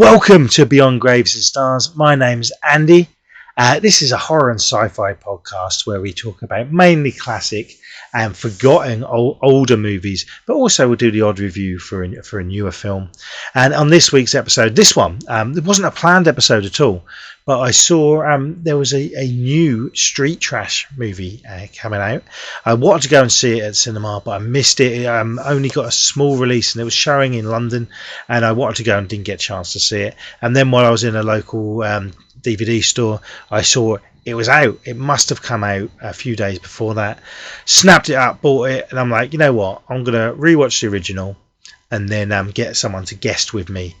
Welcome to Beyond Graves and Stars. My name's Andy. This is a horror and sci-fi podcast where we talk about mainly classic and forgotten older movies, but also we'll do the odd review for a newer film. And on this week's episode, it wasn't a planned episode at all, but I saw there was a new street trash movie coming out. I wanted to go and see it at cinema, but I missed it. It only got a small release and it was showing in London, and I wanted to go and didn't get a chance to see it. And then while I was in a local DVD store, I saw it was out. It must have come out a few days before that. Snapped it up, bought it, and I'm like, you know what? I'm going to rewatch the original and then get someone to guest with me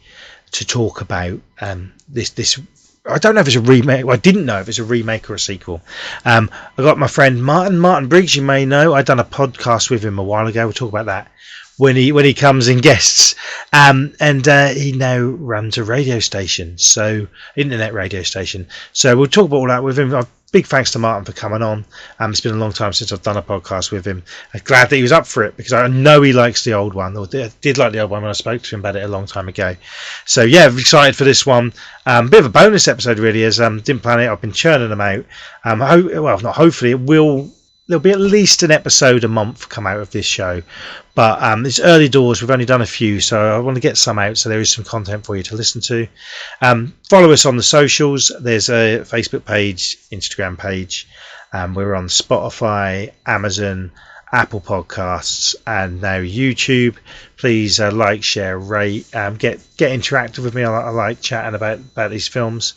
to talk about this. I don't know if it's a remake. Well, I didn't know if it's a remake or a sequel. I got my friend Martin Briggs, you may know. I'd done a podcast with him a while ago. We'll talk about that when he comes and guests. And he now runs a radio station, internet radio station. So we'll talk about all that with him. Big thanks to Martin for coming on. It's been a long time since I've done a podcast with him. I'm glad that he was up for it because I know he likes the old one, or did like the old one when I spoke to him about it a long time ago. So yeah, I'm excited for this one. Bit of a bonus episode really, as didn't plan it. I've been churning them out. Not hopefully, there'll be at least an episode a month come out of this show, but it's early doors. We've only done a few, so I want to get some out, so there is some content for you to listen to. Follow us on the socials. There's a Facebook page, Instagram page. We're on Spotify, Amazon, Apple Podcasts, and now YouTube. Please like, share, rate, get interactive with me. I like chatting about these films.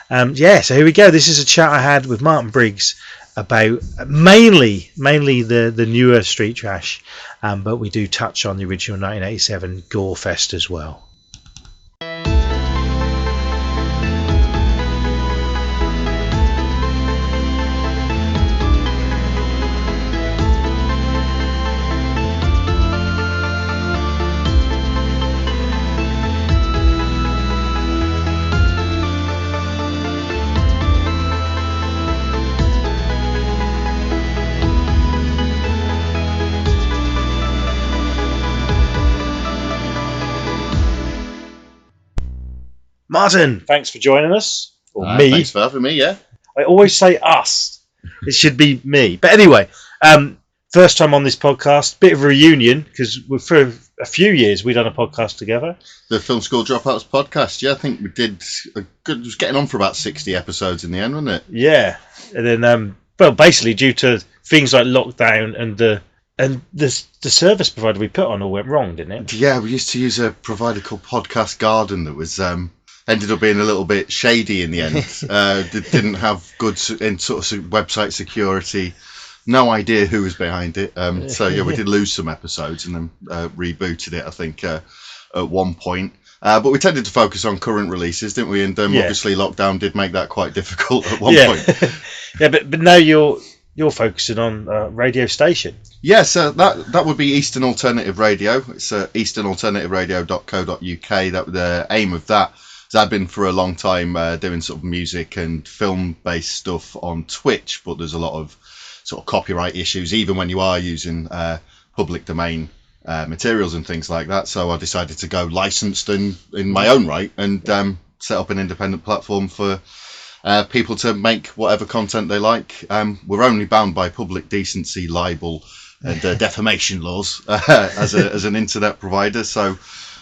So here we go. This is a chat I had with Martin Briggs about mainly the newer street trash, but we do touch on the original 1987 Gorefest as well. Martin, thanks for joining us. Or me. Thanks for having me, yeah. I always say us. It should be me. But anyway, first time on this podcast, bit of a reunion, because for a few years we've done a podcast together. The Film School Dropouts podcast, yeah, I think we did it was getting on for about 60 episodes in the end, wasn't it? Yeah. And then, basically due to things like lockdown and the service provider we put on all went wrong, didn't it? Yeah, we used to use a provider called Podcast Garden that was ended up being a little bit shady in the end. It didn't have good in sort of website security. No idea who was behind it. So yeah, we did lose some episodes and then rebooted it, I think, at one point. But we tended to focus on current releases, didn't we? And obviously lockdown did make that quite difficult at one point. Yeah, but now you're focusing on radio station. Yeah, so that would be Eastern Alternative Radio. It's easternalternativeradio.co.uk. That the aim of that. I've been for a long time doing sort of music and film-based stuff on Twitch, but there's a lot of sort of copyright issues, even when you are using public domain materials and things like that. So I decided to go licensed in my own right and set up an independent platform for people to make whatever content they like. We're only bound by public decency, libel, and defamation laws as an internet provider. So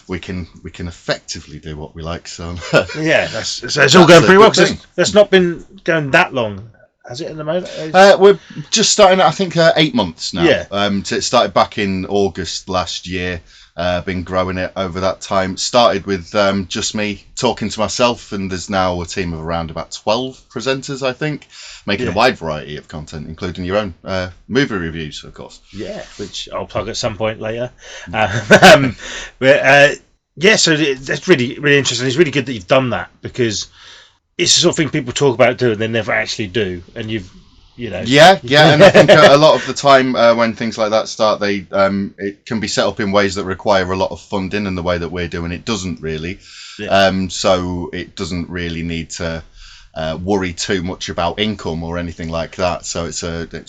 we can effectively do what we like. So yeah, it's all going pretty well. Cause it's not been going that long, has it? At the moment, we're just starting. I think 8 months now. Yeah. It started back in August last year. Been growing it over that time. Started with just me talking to myself, and there's now a team of around about 12 presenters, I think, making a wide variety of content, including your own movie reviews, of course. Yeah, which I'll plug at some point later. So that's really, really interesting. It's really good that you've done that, because it's the sort of thing people talk about doing, they never actually do, and you've. Yeah, and I think a lot of the time when things like that start, it can be set up in ways that require a lot of funding, and the way that we're doing it doesn't really. Yeah. So it doesn't really need to worry too much about income or anything like that. So it's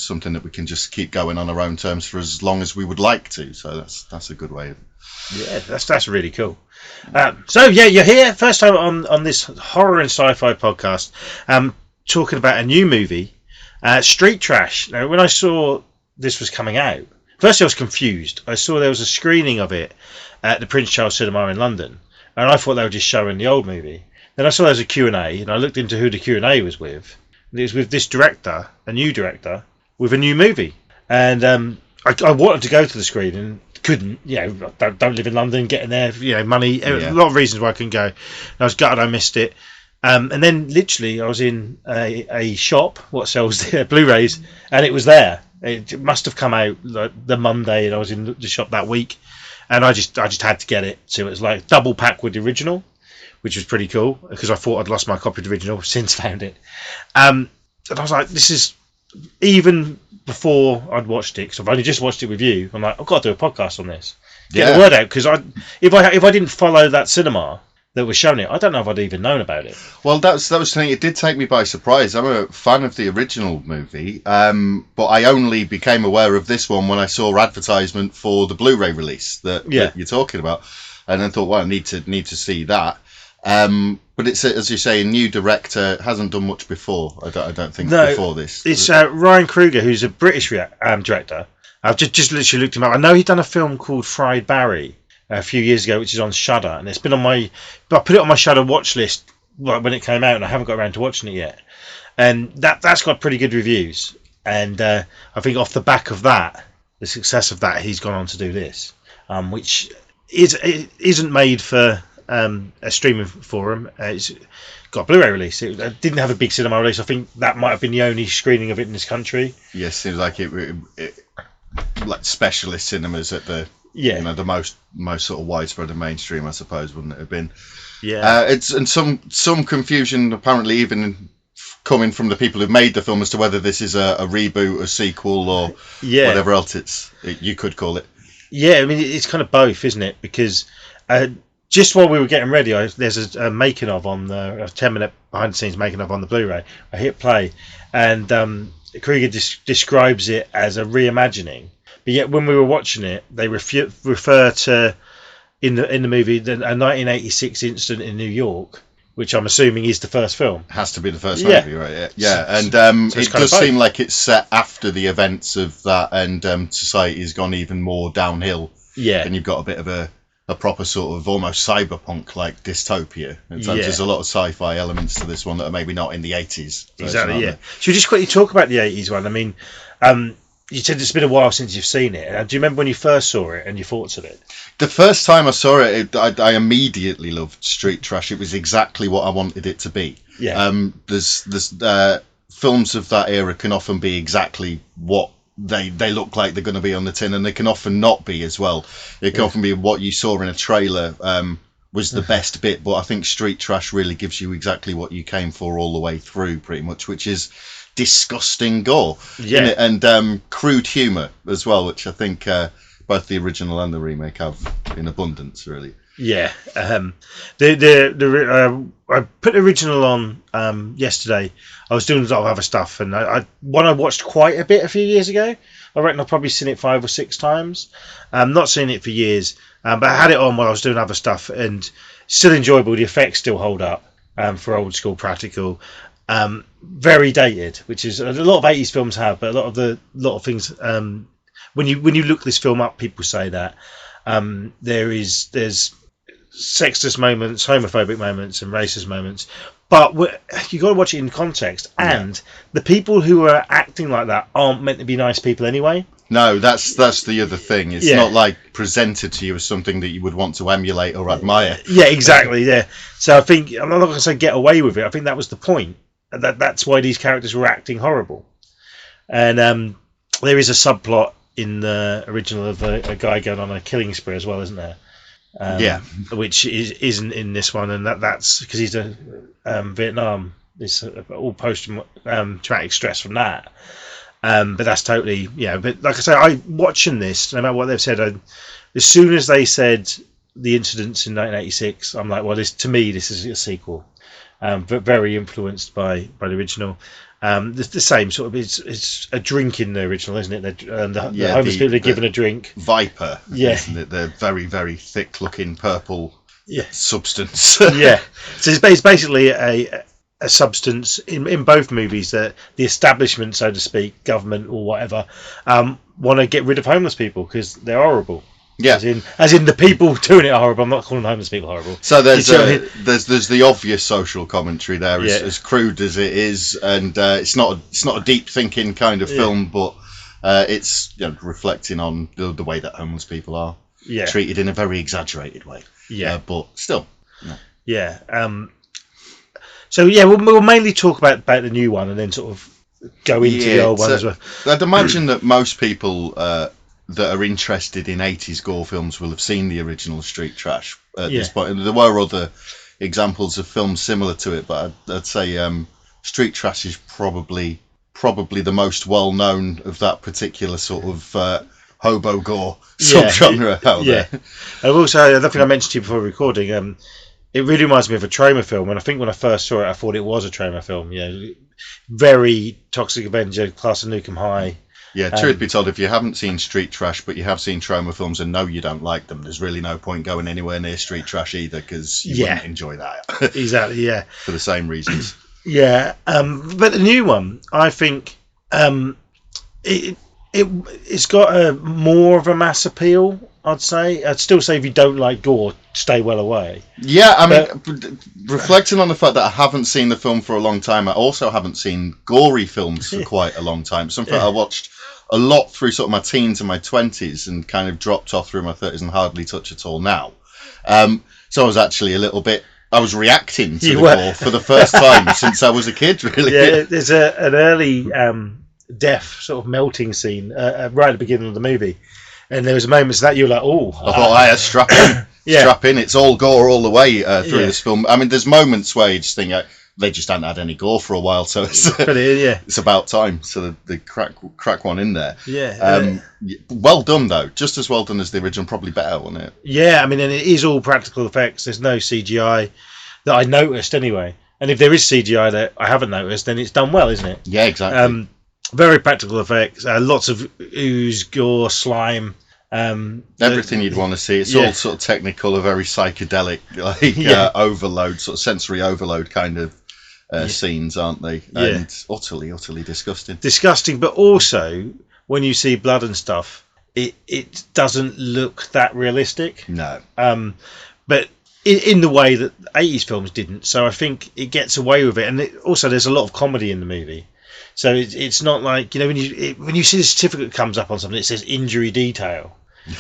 something that we can just keep going on our own terms for as long as we would like to. So that's a good way Yeah, that's really cool. So yeah, you're here first time on this horror and sci-fi podcast, talking about a new movie, Street Trash. Now, when I saw this was coming out, firstly I was confused. I saw there was a screening of it at the Prince Charles Cinema in London, and I thought they were just showing the old movie. Then I saw there was a Q&A, and I looked into who the Q&A was with. And it was with this director, a new director, with a new movie. And I wanted to go to the screening, couldn't. Don't live in London, getting there, money. A lot of reasons why I couldn't go. And I was gutted I missed it. And then literally I was in a shop what sells the Blu-rays, and it was there. It must have come out like the Monday, and I was in the shop that week, and I just had to get it. So it was like double pack with the original, which was pretty cool because I thought I'd lost my copy of the original. Since found it, and I was like, this is even before I'd watched it, because I've only just watched it with you. I'm like, I've got to do a podcast on this, get the word out, because if I didn't follow that cinema that was showing it, I don't know if I'd even known about it. Well, that was the thing. It did take me by surprise. I'm a fan of the original movie, but I only became aware of this one when I saw advertisement for the Blu-ray release that you're talking about, and then thought, well, I need to see that. But it's, as you say, a new director, hasn't done much before. I don't think before this. It's Ryan Kruger, who's a British director. I've just literally looked him up. I know he'd done a film called Fried Barry a few years ago, which is on Shudder, and it's been on I put it on my Shudder watch list when it came out, and I haven't got around to watching it yet. And that's got pretty good reviews. And I think off the back of that, the success of that, he's gone on to do this, which isn't made for a streaming forum. It's got a Blu-ray release. It didn't have a big cinema release. I think that might have been the only screening of it in this country. Yes, seems like it like specialist cinemas at the the most sort of widespread and mainstream, I suppose, wouldn't it have been? Yeah. It's and some confusion apparently even coming from the people who made the film as to whether this is a reboot, a sequel, or whatever else you could call it. Yeah, I mean it's kind of both, isn't it? Because just while we were getting ready, there's a making of on the 10-minute behind the scenes making of on the Blu-ray. I hit play, and Kruger describes it as a reimagining. But yet, when we were watching it, they refer to in the movie a 1986 incident in New York, which I'm assuming is the first film. Has to be the first movie, right? Yeah. And so it does seem like it's set after the events of that, and society has gone even more downhill. Yeah, and you've got a bit of a proper sort of almost cyberpunk-like dystopia. There's a lot of sci-fi elements to this one that are maybe not in the 80s. Exactly, yeah. Should we just quickly talk about the 80s one? I mean, you said it's been a while since you've seen it. Do you remember when you first saw it and your thoughts of it? The first time I saw it, I immediately loved Street Trash. It was exactly what I wanted it to be. Yeah. There's films of that era can often be exactly what they look like they're going to be on the tin, and they can often not be as well. It can often be what you saw in a trailer was the best bit, but I think Street Trash really gives you exactly what you came for all the way through, pretty much, which is disgusting gore, and crude humour as well, which I think both the original and the remake have in abundance, really. Yeah, I put the original on yesterday. I was doing a lot of other stuff, and I watched quite a bit a few years ago. I reckon I've probably seen it 5 or 6 times. Not seen it for years, but I had it on while I was doing other stuff, and still enjoyable. The effects still hold up for old school practical. Very dated, which is a lot of 80s films have, but a lot of things. When you look this film up, people say that there's sexist moments, homophobic moments, and racist moments, but you got to watch it in context. And the people who are acting like that aren't meant to be nice people anyway. No, that's the other thing. It's not like presented to you as something that you would want to emulate or admire. Yeah, exactly. Yeah. So I think I'm not going to say get away with it. I think that was the point. That's why these characters were acting horrible. And there is a subplot in the original of a guy going on a killing spree as well, isn't there? Which isn't in this one, and that's because he's a Vietnam. It's all post-traumatic stress from that. But that's totally But like I say, I watching this, no matter what they've said, as soon as they said the incidents in 1986, I'm like, well, this is a sequel. But very influenced by the original. The same sort of. It's a drink in the original, isn't it? And the Yeah, homeless people are given a drink. Viper, Yeah. isn't it? The very, very thick-looking purple Yeah. substance. Yeah. So it's basically a substance in both movies that the establishment, so to speak, government or whatever, want to get rid of homeless people because they're horrible. Yeah. As in the people doing it are horrible. I'm not calling homeless people horrible. So there's the obvious social commentary there, as crude as it is, and it's not a deep thinking kind of film, but it's reflecting on the way that homeless people are treated in a very exaggerated way. Yeah, but still. Yeah. So we'll mainly talk about the new one and then sort of go into the old one as well. I'd imagine that most people that are interested in 80s gore films will have seen the original Street Trash at this point. And there were other examples of films similar to it, but I'd say Street Trash is probably the most well known of that particular sort of hobo gore subgenre out there. And also, I don't think I mentioned to you before recording. It really reminds me of a trauma film, and I think when I first saw it, I thought it was a trauma film. Very Toxic Avenger, Class of Nukem High. Yeah, truth be told, if you haven't seen Street Trash, but you have seen trauma films and know you don't like them, there's really no point going anywhere near Street Trash either, because you wouldn't enjoy that. Exactly, yeah. For the same reasons. Yeah, but the new one, I think, it's got a more of a mass appeal, I'd say. I'd still say if you don't like gore, stay well away. Yeah, I mean, reflecting on the fact that I haven't seen the film for a long time, I also haven't seen gory films for quite a long time. Something I watched a lot through sort of my teens and my 20s and kind of dropped off through my 30s and hardly touch at all now. So I was actually I was reacting to the gore for the first time since I was a kid, really. Yeah, there's an early death sort of melting scene right at the beginning of the movie. And there was moments that you were like, oh. I thought, strap in. Strap in. It's all gore all the way through this film. I mean, there's moments where you just think, they just haven't had any gore for a while, so it's about time. So they crack one in there. Yeah. Well done, though. Just as well done as the original, probably better, wasn't it? Yeah, I mean, and it is all practical effects. There's no CGI that I noticed anyway. And if there is CGI that I haven't noticed, then it's done well, isn't it? Yeah, exactly. Very practical effects. Lots of ooze, gore, slime. Everything you'd want to see. It's all sort of technical, a very psychedelic, overload, sort of sensory overload kind of scenes, aren't they? And utterly disgusting. Disgusting, but also when you see blood and stuff, it doesn't look that realistic. No. But in the way that 80s films didn't. So I think it gets away with it, and also there's a lot of comedy in the movie. So it's not like, when you see the certificate comes up on something, it says injury detail.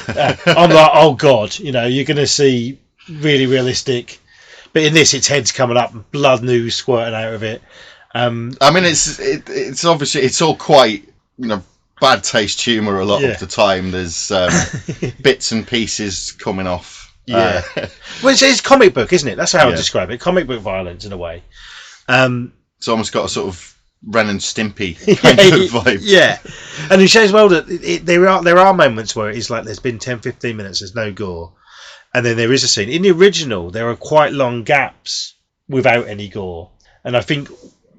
I'm like, oh god, you're going to see really realistic. But in this, its head's coming up, and blood and ooze squirting out of it. I mean, it's obviously it's all quite bad taste humour a lot of the time. There's bits and pieces coming off. Yeah, well, it's comic book, isn't it? That's how I would describe it. Comic book violence in a way. It's almost got a sort of Ren and Stimpy kind of vibe. Yeah, and it shows well that there are moments where it's like there's been 10-15 minutes, there's no gore, and then there is a scene. In the original, there are quite long gaps without any gore, and I think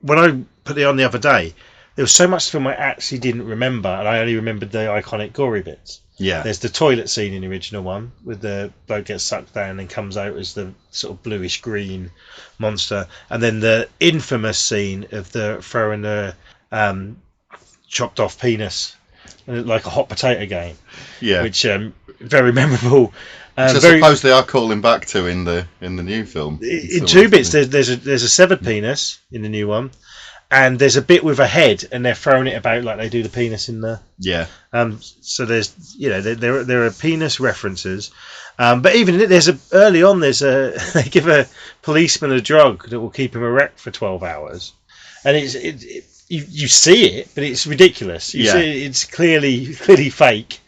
when I put it on the other day, there was so much film I actually didn't remember, and I only remembered the iconic gory bits. Yeah, there's the toilet scene in the original one with the bloke gets sucked down and comes out as the sort of bluish green monster, and then the infamous scene of the throwing the chopped off penis like a hot potato game. Yeah, which very memorable. I suppose they are calling back to in the new film. In two bits, there's a severed penis in the new one. And there's a bit with a head, and they're throwing it about like they do the penis in the. Yeah. So there's there are penis references, but even early on they give a policeman a drug that will keep him erect for 12 hours, and you see it, but it's ridiculous. You see it's clearly fake,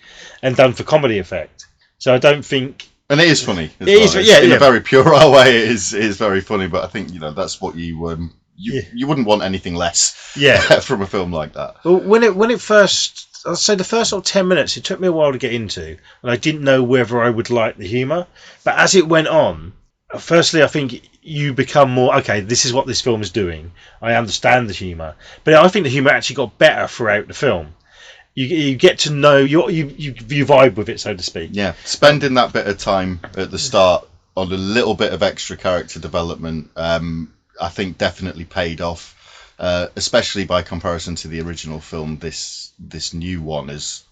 and done for comedy effect. So I don't think. And it is funny. In a very puerile way, it is very funny. But I think that's what you. You wouldn't want anything less from a film like that. Well, when it first, I'd say the first sort of 10 minutes, it took me a while to get into, and I didn't know whether I would like the humour. But as it went on, firstly, I think you become more okay. This is what this film is doing. I understand the humour, but I think the humour actually got better throughout the film. You get to know you vibe with it, so to speak. Yeah, spending that bit of time at the start on a little bit of extra character development, I think definitely paid off, especially by comparison to the original film. This new one is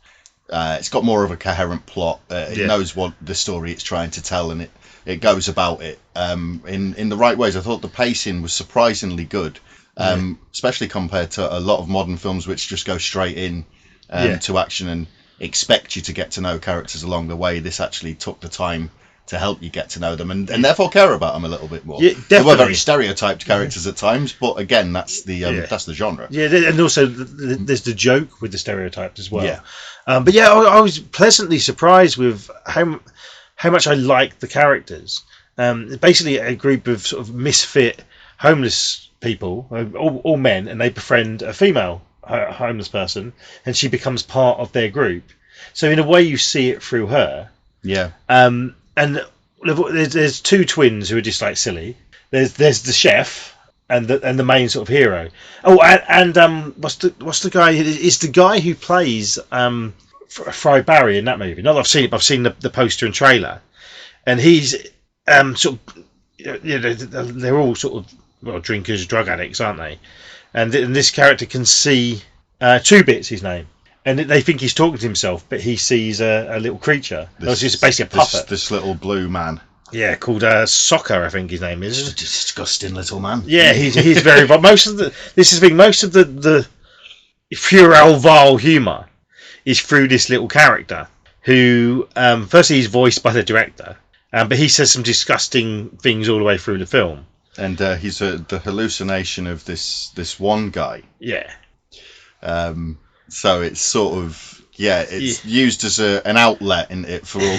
it's got more of a coherent plot. It knows what the story it's trying to tell, and it goes about it in the right ways. I thought the pacing was surprisingly good, especially compared to a lot of modern films which just go straight in to action and expect you to get to know characters along the way. This actually took the time to help you get to know them and therefore care about them a little bit more. Yeah, they were very stereotyped characters at times, but again, that's the genre. Yeah, and also there's the joke with the stereotypes as well. But yeah, I was pleasantly surprised with how much I liked the characters. Basically, a group of sort of misfit homeless people, all men, and they befriend a female homeless person, and she becomes part of their group. So in a way, you see it through her. Yeah. And there's two twins who are just like silly. There's the chef and the main sort of hero. Oh, and what's the guy? It's the guy who plays Fry Barry in that movie. Not that I've seen it, but I've seen the poster and trailer, and he's sort of, they're all sort of drinkers, drug addicts, aren't they? And this character can see Two Bits, his name. And they think he's talking to himself, but he sees a little creature. It's just basically a puppet. This little blue man. Yeah, called Soccer, I think his name is. Just a disgusting little man. Yeah, he's very. Most of the puerile, vile humour is through this little character who, firstly, he's voiced by the director, but he says some disgusting things all the way through the film. And he's the hallucination of this one guy. Yeah. So it's sort of it's used as an outlet in it for all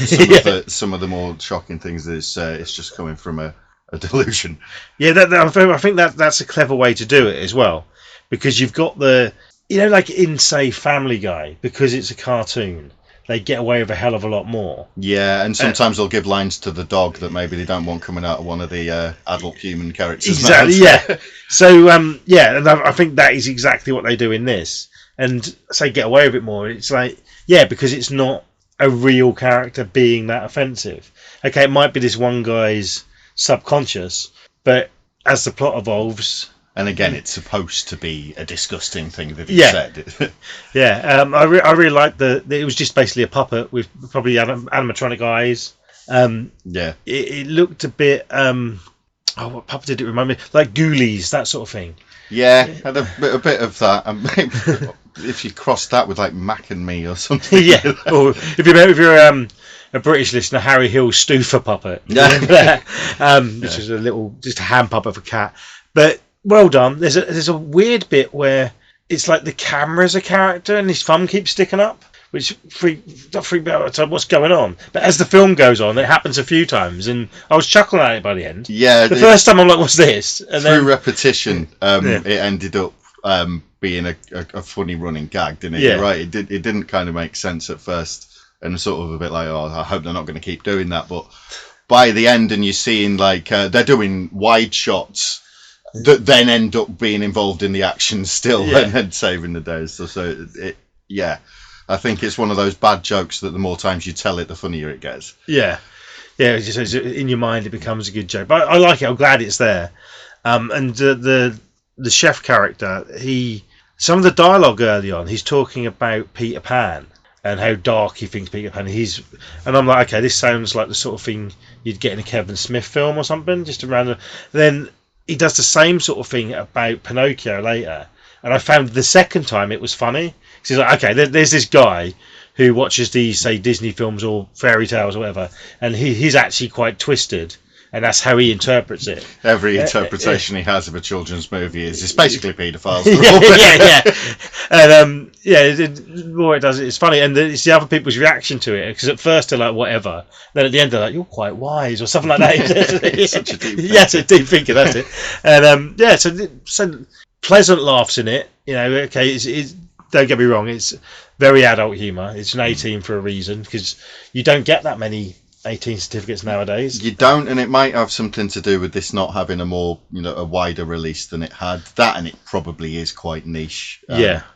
some of the more shocking things. It's just coming from a delusion. Yeah, I think that's a clever way to do it as well, because you've got like in say Family Guy, because it's a cartoon, they get away with a hell of a lot more. Yeah, and sometimes they'll give lines to the dog that maybe they don't want coming out of one of the adult human characters. Exactly. Yeah. So and I think that is exactly what they do in this. And say get away with it more. It's like, because it's not a real character being that offensive. Okay, it might be this one guy's subconscious, but as the plot evolves, and again, it's supposed to be a disgusting thing that he said. I really liked it was just basically a puppet with probably animatronic eyes. It looked a bit. What puppet did it remind me? Like Ghoulies, that sort of thing. Yeah, had a bit of that. If you cross that with like Mac and Me or something. Yeah, or if you're a British listener, Harry Hill's Stoofer puppet. Which is just a hand puppet for cat. But well done. There's a weird bit where it's like the camera's a character and his thumb keeps sticking up, which freaked me out. So what's going on? But as the film goes on, it happens a few times, and I was chuckling at it by the end. Yeah, the first time I'm like, "What's this?" And through repetition, it ended up being a funny running gag, didn't it? Yeah. You're right. It didn't kind of make sense at first, and sort of a bit like, I hope they're not going to keep doing that. But by the end, and you're seeing like they're doing wide shots that then end up being involved in the action still, and saving the day. So I think it's one of those bad jokes that the more times you tell it, the funnier it gets. Yeah. It's just, in your mind, it becomes a good joke. But I like it. I'm glad it's there. And the chef character, some of the dialogue early on, he's talking about Peter Pan and how dark he thinks Peter Pan is. And I'm like, okay, this sounds like the sort of thing you'd get in a Kevin Smith film or something. Just around. Then he does the same sort of thing about Pinocchio later. And I found the second time it was funny. He's like, okay, there's this guy who watches these, say, Disney films or fairy tales or whatever, and he's actually quite twisted, and that's how he interprets it. Every interpretation he has of a children's movie is basically paedophiles. And the more it does it, it's funny, and it's the other people's reaction to it, because at first they're like, whatever, then at the end they're like, you're quite wise, or something like that. Such a deep yes, a deep thinker, that's it. And so pleasant laughs in it. Okay, it's don't get me wrong, it's very adult humour. It's an 18 for a reason, because you don't get that many 18 certificates nowadays. You don't, and it might have something to do with this not having a more, a wider release than it had. That, and it probably is quite niche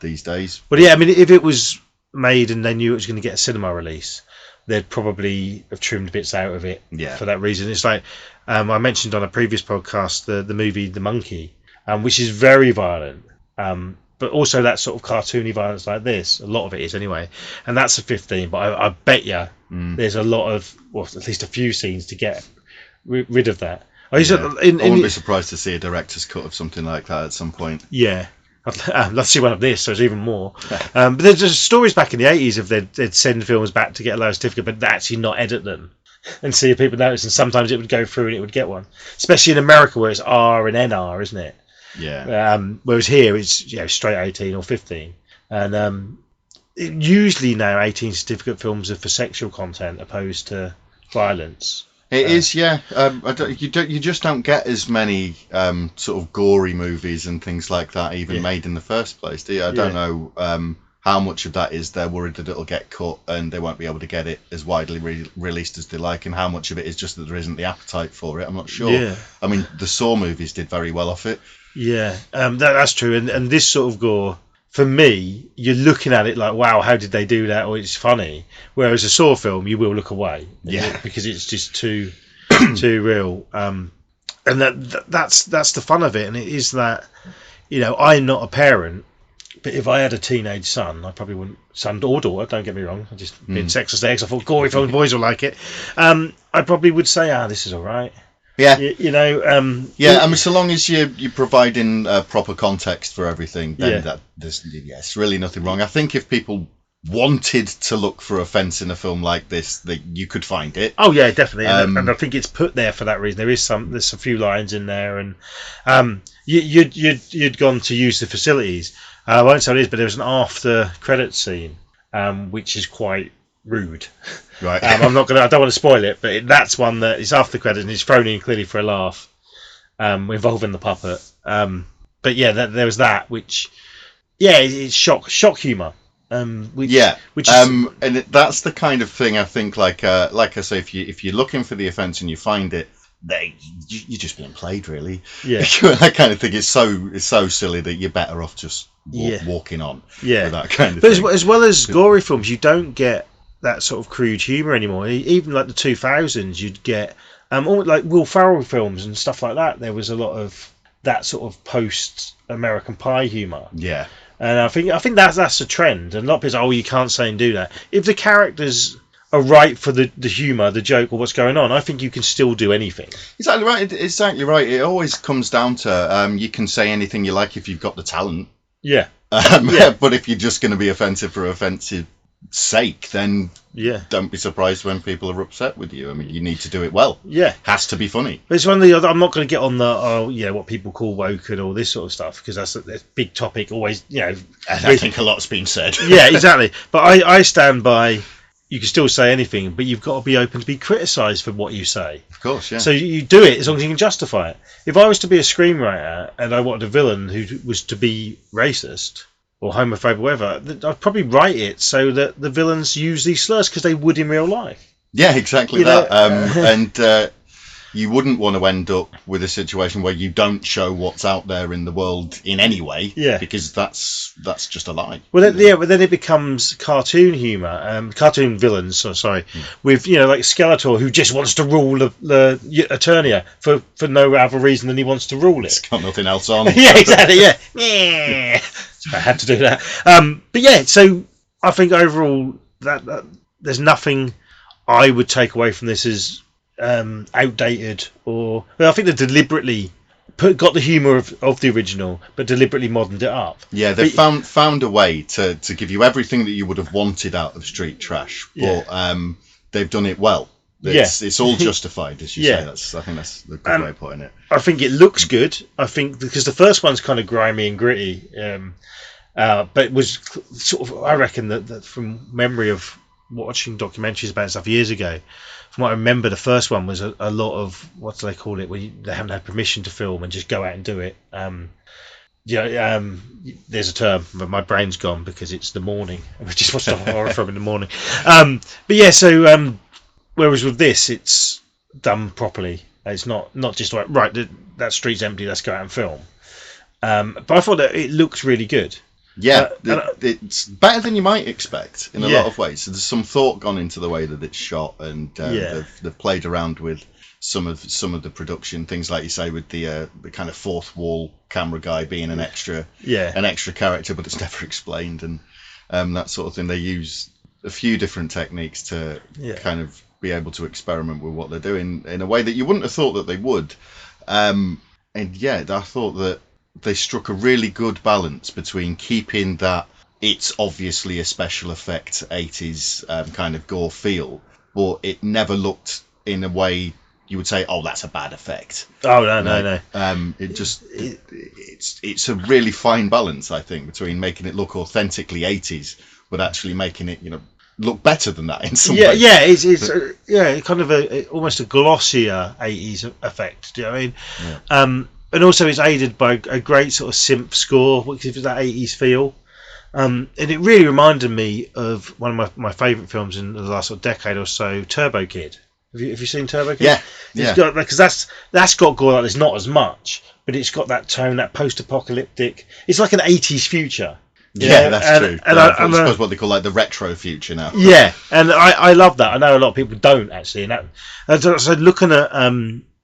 these days. But yeah, I mean, if it was made and they knew it was going to get a cinema release, they'd probably have trimmed bits out of it for that reason. It's like I mentioned on a previous podcast, the movie The Monkey, which is very violent, but also that sort of cartoony violence like this. A lot of it is anyway, and that's a 15. But I bet you there's a lot of, well, at least a few scenes to get rid of that. I wouldn't be surprised to see a director's cut of something like that at some point. Yeah. I'd love to see one of this, so it's even more. But there's just stories back in the 80s of they'd send films back to get a lower certificate, but actually not edit them and see if people notice. And sometimes it would go through and it would get one, especially in America where it's R and NR, isn't it? Yeah. Whereas here it's straight 18 or 15, and usually now 18 certificate films are for sexual content opposed to violence. It is, yeah. You just don't get as many sort of gory movies and things like that even made in the first place, do you? I don't know how much of that is they're worried that it'll get cut and they won't be able to get it as widely released as they like, and how much of it is just that there isn't the appetite for it. I'm not sure. Yeah. I mean, the Saw movies did very well off it. Yeah, that's true. And this sort of gore, for me, you're looking at it like, wow, how did they do that? Or it's funny. Whereas a Saw film, you will look away, because it's just too real. And that's the fun of it. And it is that, I'm not a parent, but if I had a teenage son, I probably wouldn't, son or daughter, don't get me wrong, I just being sexist there because I thought gory films, boys will like it. I probably would say, this is all right. Yeah, I mean, so long as you're providing proper context for everything, then there's really nothing wrong. I think if people wanted to look for offence in a film like this, that you could find it. Oh yeah, definitely, and I think it's put there for that reason. There's a few lines in there, and you'd gone to use the facilities. I won't say what it is, but there was an after credit scene, which is quite rude. Right. I don't want to spoil it, but that's one that is after the credits and it's thrown in clearly for a laugh, involving the puppet. But yeah, there was that, which, it's shock humour. Which is, and that's the kind of thing I think, like I say, if you're looking for the offence and you find it, you're just being played, really. Yeah. That kind of thing is so silly that you're better off just walking on. Yeah. With that kind of thing. But as well as gory films, you don't get that sort of crude humour anymore. Even like the 2000s, you'd get all like Will Ferrell films and stuff like that. There was a lot of that sort of post American Pie humour. Yeah. And I think that's a trend. And a lot of people say, you can't say and do that. If the characters are right for the humour, the joke, or what's going on, I think you can still do anything. Exactly right. Exactly right. It always comes down to you can say anything you like if you've got the talent. Yeah. But if you're just going to be offensive for offensive sake, then don't be surprised when people are upset with you. I mean, you need to do it well. Has to be funny. But it's one of the other, I'm not going to get on the what people call woke and all this sort of stuff, because that's a big topic always. I think a lot's been said. Yeah, exactly. But I stand by, you can still say anything, but you've got to be open to be criticised for what you say. Of course, yeah. So you do it as long as you can justify it. If I was to be a screenwriter and I wanted a villain who was to be racist or homophobe or whatever, I'd probably write it so that the villains use these slurs because they would in real life. Yeah, exactly that. And you wouldn't want to end up with a situation where you don't show what's out there in the world in any way, because that's just a lie. Well, but then it becomes cartoon humour, cartoon villains. With like Skeletor, who just wants to rule the Eternia for no other reason than he wants to rule it. It's got nothing else on. Yeah, exactly. Yeah. So I had to do that. But yeah, so I think overall that there's nothing I would take away from this as outdated, or I think they deliberately got the humour of the original, but deliberately moderned it up. Yeah, they found a way to give you everything that you would have wanted out of street trash, but they've done it well. It's all justified, as you say. I think that's the good way of putting it. I think it looks good. I think because the first one's kind of grimy and gritty, but it was sort of, I reckon that from memory of watching documentaries about stuff years ago, from what I remember, the first one was a lot of, what do they call it, where they haven't had permission to film and just go out and do it. There's a term, but my brain's gone because it's the morning. We just watched a horror film in the morning. But yeah, so Whereas with this, it's done properly. It's not just like, right, that street's empty, let's go out and film. But I thought that it looked really good. Yeah, it's better than you might expect in a lot of ways. So there's some thought gone into the way that it's shot, and they've played around with some of the production things, like you say, with the kind of fourth wall camera guy being an extra character, but it's never explained, and that sort of thing. They use a few different techniques to kind of be able to experiment with what they're doing in a way that you wouldn't have thought that they would. And I thought that they struck a really good balance between keeping that it's obviously a special effect 80s kind of gore feel, but it never looked in a way you would say, oh, that's a bad effect. Oh, no. It's a really fine balance, I think, between making it look authentically 80s, but actually making it, look better than that in some way. Yeah, it's kind of almost a glossier 80s effect. Do you know what I mean? And also it's aided by a great sort of synth score, which gives that 80s feel. And it really reminded me of one of my favourite films in the last sort of decade or so, Turbo Kid. Have you seen Turbo Kid? Yeah. Because that's got gore like this, not as much, but it's got that tone, that post-apocalyptic. It's like an 80s future. Yeah, that's true. And I suppose what they call like the retro future now. Yeah, and I love that. I know a lot of people don't actually. And so looking at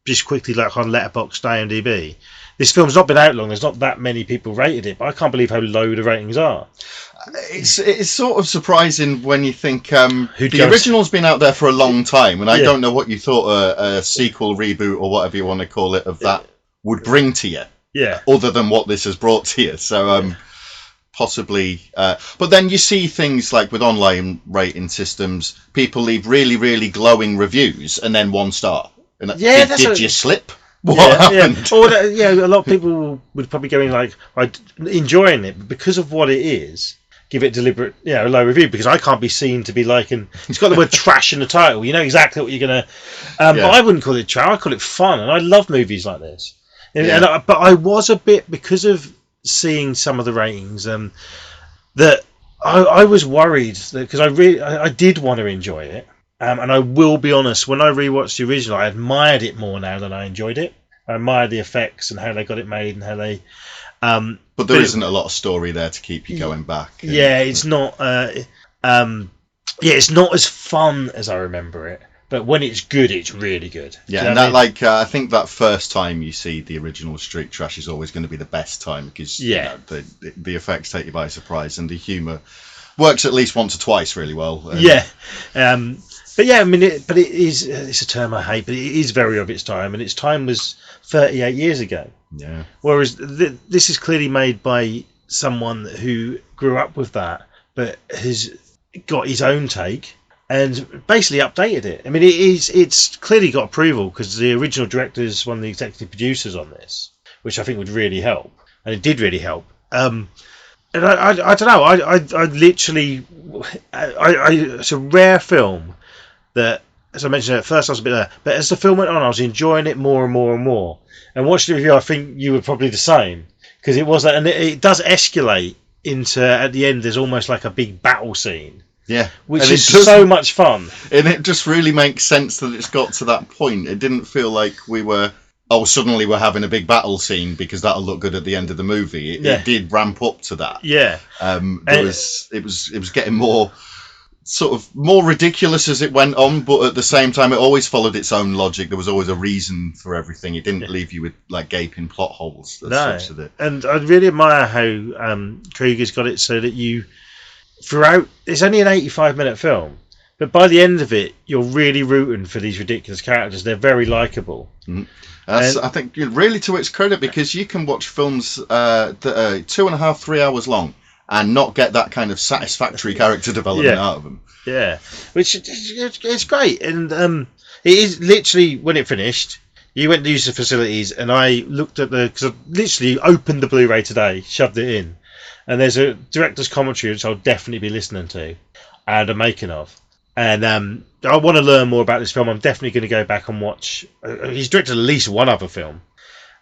just quickly, like on Letterboxd, IMDb, this film's not been out long. There's not that many people rated it, but I can't believe how low the ratings are. It's sort of surprising when you think the original's been out there for a long time, and I don't know what you thought a sequel, reboot, or whatever you want to call it, of that would bring to you. Yeah. Other than what this has brought to you. So possibly, but then you see things like with online rating systems, people leave really, really glowing reviews and then 1 star. And did you slip? What happened? Yeah. Or a lot of people would probably go in like, I'm enjoying it, but because of what it is, give it deliberate, a low review, because I can't be seen to be like, and it's got the word trash in the title. You know exactly what you're gonna. But I wouldn't call it trash. I call it fun, and I love movies like this. But I was a bit, because of seeing some of the ratings, that I was worried, because I did want to enjoy it. And I will be honest, when I rewatched the original, I admired it more now than I enjoyed it. I admired the effects and how they got it made and how they. But there isn't a lot of story there to keep you going back. Yeah, it's not. It's not as fun as I remember it. But when it's good, it's really good. Yeah, and that I think that first time you see the original Street Trash is always going to be the best time, because the effects take you by surprise, and the humour works at least once or twice really well. But yeah, I mean, it is. It's a term I hate, but it is very of its time, and its time was 38 years ago. Yeah. Whereas this is clearly made by someone who grew up with that, but has got his own take and basically updated it. I mean, it's clearly got approval, because the original director is one of the executive producers on this, which I think would really help, and it did really help. And I don't know. I literally, it's a rare film that, as I mentioned at first, I was a bit there, but as the film went on, I was enjoying it more and more and more. And watching the review, I think you were probably the same, because it was that, and it does escalate into, at the end, there's almost like a big battle scene. Yeah, which is so much fun. And it just really makes sense that it's got to that point. It didn't feel like we were, suddenly we're having a big battle scene because that'll look good at the end of the movie. It did ramp up to that. Yeah. It was getting more ridiculous as it went on, but at the same time it always followed its own logic. There was always a reason for everything. It didn't leave you with like gaping plot holes. And I really admire how Kruger's got it so that you, throughout, it's only an 85-minute film, but by the end of it you're really rooting for these ridiculous characters. They're very likeable. I think really to its credit, because you can watch films that are 2.5, 3 hours long and not get that kind of satisfactory character development out of them. Yeah, which it's great. And it is literally, when it finished, you went to use the facilities, and I looked at because I literally opened the Blu-ray today, shoved it in, and there's a director's commentary which I'll definitely be listening to, and a making of. And I want to learn more about this film. I'm definitely going to go back and watch. He's directed at least one other film,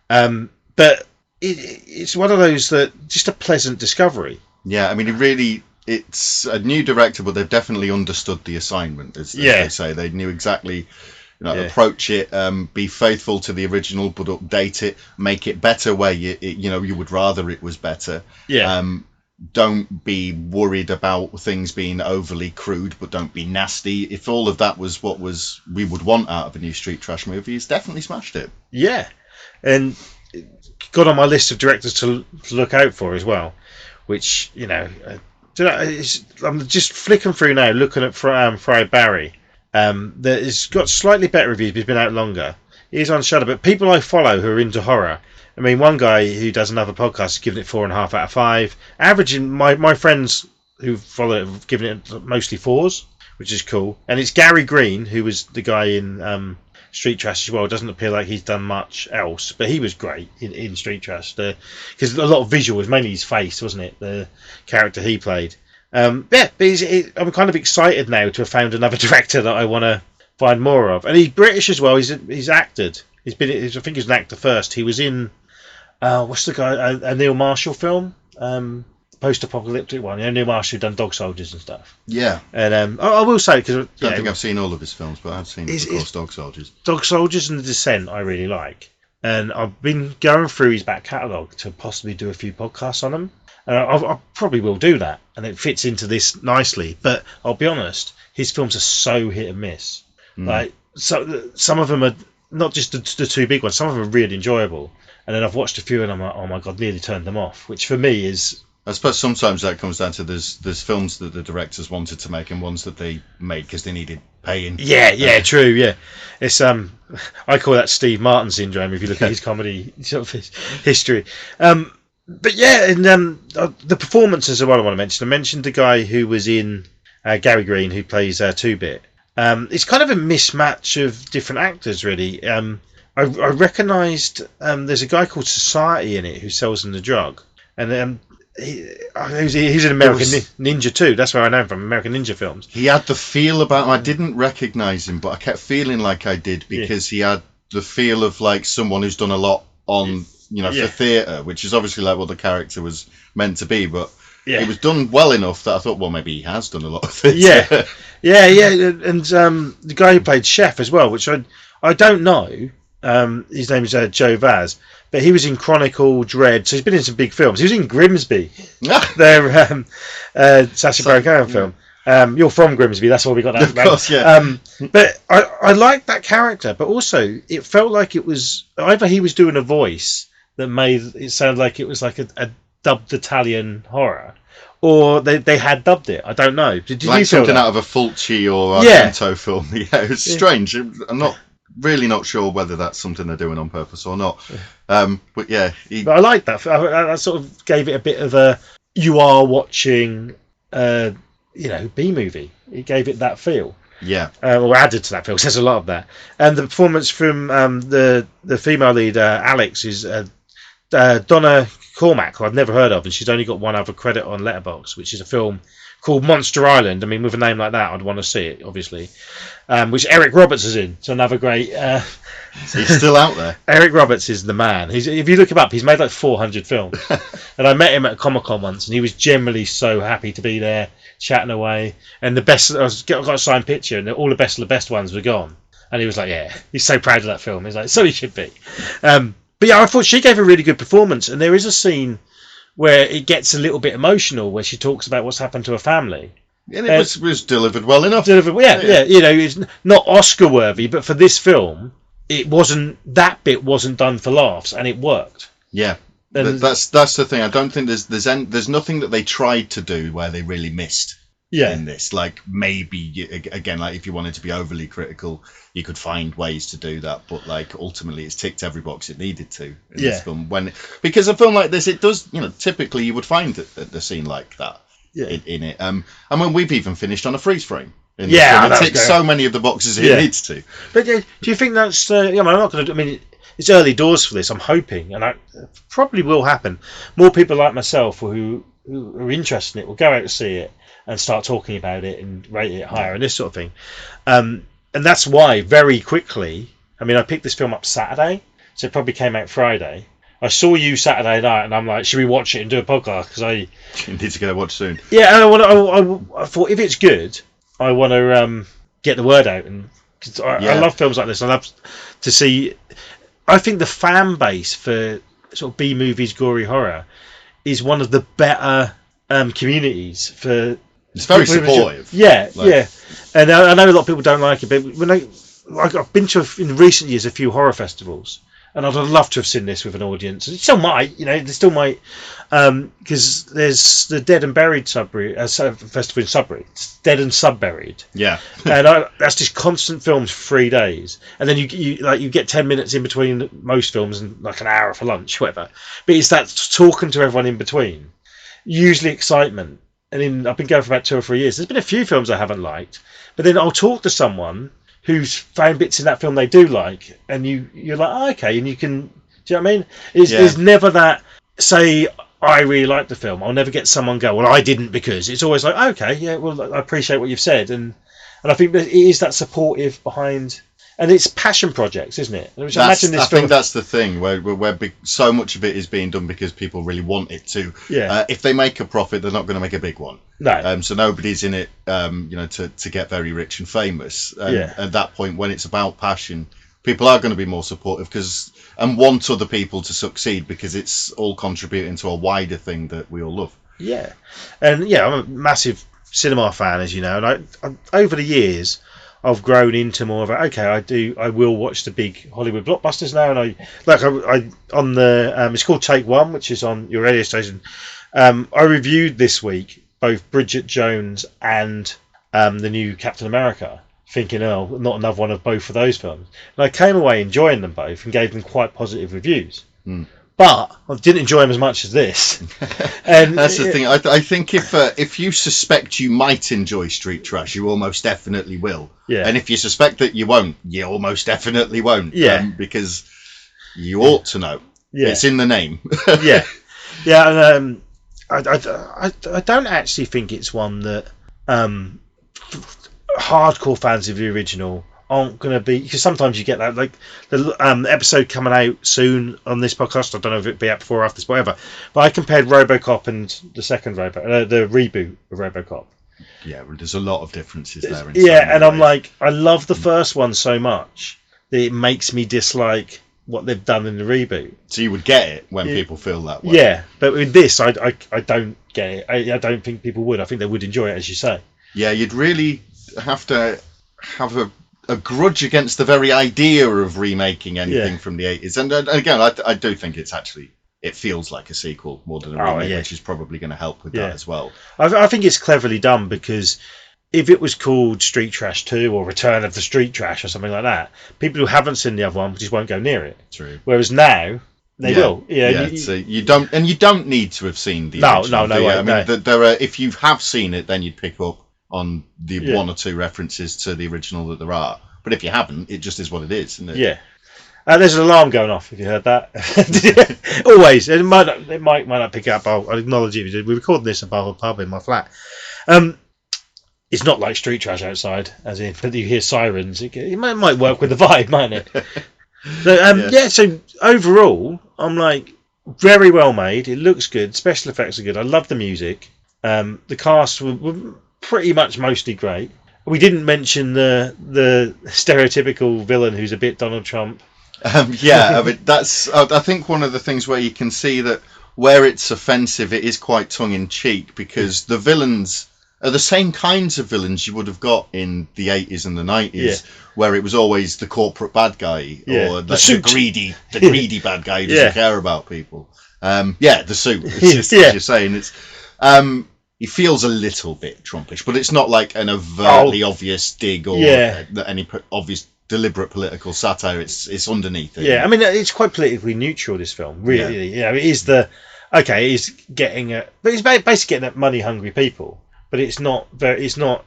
but it's one of those that just a pleasant discovery. Yeah, I mean, he really it's a new director, but they've definitely understood the assignment, as they say. They knew exactly, approach it, be faithful to the original, but update it, make it better where you would rather it was better. Don't be worried about things being overly crude, but don't be nasty. If all of that was what we would want out of a new street trash movie, he's definitely smashed it. Yeah, and got on my list of directors to look out for as well, which, I'm just flicking through now, looking at Fried Barry. That has got slightly better reviews, but he's been out longer. He's on Shudder, but people I follow who are into horror, I mean, one guy who does another podcast has given it 4.5 out of 5. Averaging, my friends who follow it have given it mostly 4s, which is cool. And it's Gary Green, who was the guy in Street Trash as well. It doesn't appear like he's done much else, but he was great in Street Trash. Because a lot of visual was mainly his face, wasn't it? The character he played. But I'm kind of excited now to have found another director that I want to find more of. And he's British as well. He's acted. I think he's an actor first. He was in what's the guy? A Neil Marshall film, post-apocalyptic one. Neil Marshall done Dog Soldiers and stuff. Yeah. And I will say, because I don't think I've seen all of his films, but I've seen, of course, Dog Soldiers. Dog Soldiers and The Descent, I really like. And I've been going through his back catalogue to possibly do a few podcasts on him. And I probably will do that, and it fits into this nicely. But I'll be honest, his films are so hit and miss. Like, so some of them are not just the two big ones. Some of them are really enjoyable. And then I've watched a few and I'm like, oh my God, nearly turned them off, which for me is... I suppose sometimes that comes down to there's films that the directors wanted to make and ones that they made because they needed paying. Yeah, true, yeah. It's I call that Steve Martin syndrome if you look at his comedy sort of history. But yeah, and the performances are what I want to mention. I mentioned the guy who was in Gary Green, who plays 2-Bit. It's kind of a mismatch of different actors, really. I recognised there's a guy called Society in it who sells them the drug, and he's an American Ninja too. That's where I know him from, American Ninja films. He had the feel about him. I didn't recognise him, but I kept feeling like I did because he had the feel of like someone who's done a lot on for theatre, which is obviously like what the character was meant to be, but it was done well enough that I thought, well, maybe he has done a lot of theatre. Yeah, and the guy who played Chef as well, which I don't know. His name is Joe Vaz, but he was in Chronicle, Dread, so he's been in some big films. He was in Grimsby, their Sacha Baron Cohen film. You're from Grimsby, that's why we got that. Of course, yeah. But I liked that character, but also it felt like it was either he was doing a voice that made it sound like it was like a dubbed Italian horror, or they had dubbed it. I don't know. Did like you feel something that? out of a Fulci or Argento film? Yeah, it was strange. I'm not sure whether that's something they're doing on purpose or not. But yeah, but I like that. I sort of gave it a bit of a you are watching, B movie. It gave it that feel. Yeah. Or added to that feel. There's a lot of that. And the performance from the female lead, Alex, is Donna Cormack, who I've never heard of, and she's only got one other credit on Letterboxd, which is a film called Monster Island. I mean, with a name like that, I'd want to see it, obviously. Which Eric Roberts is in. It's another great... He's still out there. Eric Roberts is the man. If you look him up, he's made like 400 films. And I met him at Comic-Con once, and he was generally so happy to be there, chatting away. And I got a signed picture, and all the best of the best ones were gone. And he was like, yeah, he's so proud of that film. He's like, so he should be. But yeah, I thought she gave a really good performance. And there is a scene where it gets a little bit emotional, where she talks about what's happened to her family. And it was delivered well enough. Yeah. It's not Oscar worthy, but for this film, that bit wasn't done for laughs, and it worked. Yeah, and that's the thing. I don't think there's nothing that they tried to do where they really missed. In this, like maybe again, like if you wanted to be overly critical, you could find ways to do that, but like ultimately, it's ticked every box it needed to in this film. Because a film like this, it does, typically you would find the scene like that in it. I mean, we've even finished on a freeze frame. It ticks so many of the boxes it needs to. But do you think that's? I'm not going to. I mean, it's early doors for this. I'm hoping, and it probably will happen. More people like myself who are interested in it will go out to see it and start talking about it and rate it higher and this sort of thing. And that's why very quickly. I mean, I picked this film up Saturday, so it probably came out Friday. I saw you Saturday night, and I'm like, should we watch it and do a podcast? Because I You need to go watch soon. yeah, and I thought if it's good, I want to get the word out, and cause I love films like this. I love to see. I think the fan base for sort of B movies, gory horror, is one of the better communities for. It's very supportive. Yeah, yeah, and I know a lot of people don't like it, but when I've been to in recent years a few horror festivals. And I'd love to have seen this with an audience. It still might, they still might, because there's the Dead and Buried festival in Sudbury. It's Dead and Subburied. Yeah. And that's just constant films for 3 days, and then you get 10 minutes in between most films and like an hour for lunch, whatever. But it's that talking to everyone in between, usually excitement. And I've been going for about 2 or 3 years. There's been a few films I haven't liked, but then I'll talk to someone who's found bits in that film they do like, and you're like, oh, okay, and you can, do you know what I mean? There's never that, say, I really like the film. I'll never get someone go, well, I didn't, because it's always like, okay, yeah, well, I appreciate what you've said, and I think that it is that supportive behind, and it's passion projects, isn't it? I think that's the thing, where so much of it is being done because people really want it to. Yeah. If they make a profit, they're not going to make a big one. No. So nobody's in it, to get very rich and famous. At that point, when it's about passion, people are going to be more supportive and want other people to succeed, because it's all contributing to a wider thing that we all love. Yeah, and I'm a massive cinema fan, as you know, and I over the years I've grown into more of I will watch the big Hollywood blockbusters now, and I on the it's called Take One, which is on your radio station. I reviewed this week both Bridget Jones and the new Captain America, thinking, oh, not another one of both of those films. And I came away enjoying them both and gave them quite positive reviews. But I didn't enjoy them as much as this. And that's the thing. I think if you suspect you might enjoy Street Trash, you almost definitely will. Yeah. And if you suspect that you won't, you almost definitely won't. Yeah. Because you ought to know. Yeah. It's in the name. Yeah. Yeah. And I don't actually think it's one that hardcore fans of the original aren't going to be, because sometimes you get that, like the episode coming out soon on this podcast, I don't know if it'll be out before or after this, whatever, but I compared RoboCop and the second the reboot of RoboCop. Yeah, there's a lot of differences there. And I'm like, I love the first one so much that it makes me dislike what they've done in the reboot. So you would get it when people feel that way. Yeah, but with this, I don't get it. I don't think people would. I think they would enjoy it, as you say. Yeah, you'd really have to have a grudge against the very idea of remaking anything from the 80s. And again, I do think it feels like a sequel more than a remake, which is probably going to help with that as well. I think it's cleverly done, because if it was called Street Trash 2 or Return of the Street Trash or something like that, people who haven't seen the other one just won't go near it. True. Whereas now they will. So you don't need to have seen the original. No. I mean, there are, if you have seen it, then you'd pick up on the one or two references to the original that there are. But if you haven't, it just is what it is, isn't it? Yeah. There's an alarm going off, if you heard that. Always. It might not pick up. I'll acknowledge it. We're recording this above a pub in my flat. It's not like Street Trash outside, as in, but you hear sirens. It might work with the vibe, mightn't it? So overall, I'm like, very well made. It looks good. Special effects are good. I love the music. The cast were pretty much mostly great. We didn't mention the stereotypical villain who's a bit Donald Trump. I mean, that's, I think, one of the things where you can see that where it's offensive, it is quite tongue-in-cheek, because the villains are the same kinds of villains you would have got in the 80s and the 90s, where it was always the corporate bad guy, or the greedy bad guy who doesn't care about people. The suit. It's just, as you're saying, it's... he feels a little bit Trumpish, but it's not like an overtly obvious dig or any obvious deliberate political satire. It's underneath it. Yeah, I mean, it's quite politically neutral, this film, really. Yeah, it is it's getting but it's basically getting at money hungry people, but it's not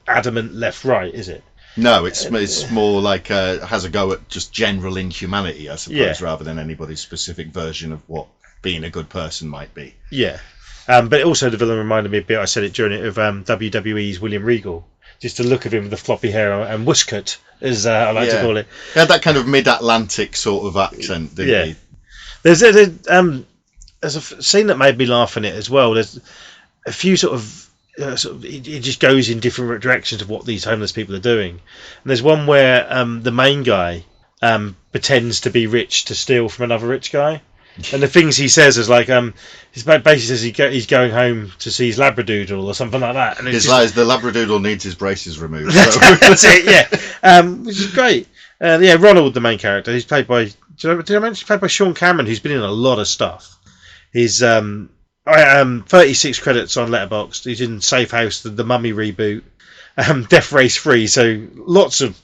adamant left right, is it? No, it's more like has a go at just general inhumanity, I suppose, rather than anybody's specific version of what being a good person might be. Yeah. But also the villain reminded me a bit, I said it during it, of WWE's William Regal. Just the look of him with the floppy hair and wishcut, as I like to call it. He had that kind of mid-Atlantic sort of accent, didn't he? There's a scene that made me laugh in it as well. There's a few sort of it just goes in different directions of what these homeless people are doing. And there's one where the main guy pretends to be rich to steal from another rich guy. And the things he says is like, he basically says he's going home to see his Labradoodle or something like that. And it's the Labradoodle needs his braces removed. That's it, yeah. Which is great. Yeah, Ronald, the main character, he's played by, did I mention he's played by Sean Cameron, who's been in a lot of stuff. He's 36 credits on Letterboxd. He's in Safe House, the Mummy reboot, Death Race 3, so lots of,